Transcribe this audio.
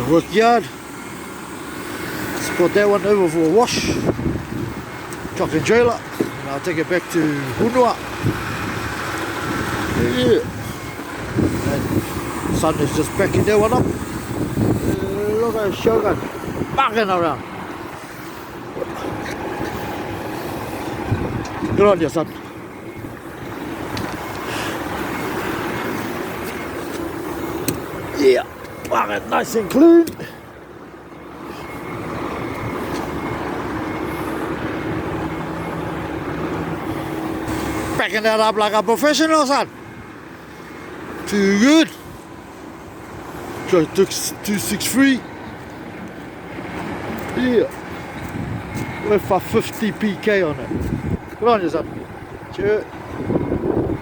the work yard. Let's put that one over for a wash. Truck and trailer. And I'll take it back to Hunua. Yeah. And sun is just backing that one up. Look at the Shogun barking around. Good on you, son. Yeah, barking nice and clean. Backing that up like a professional, son. Too good. Just took 263. Yeah. With a 50 PK on it. Good on you, son. Cheers.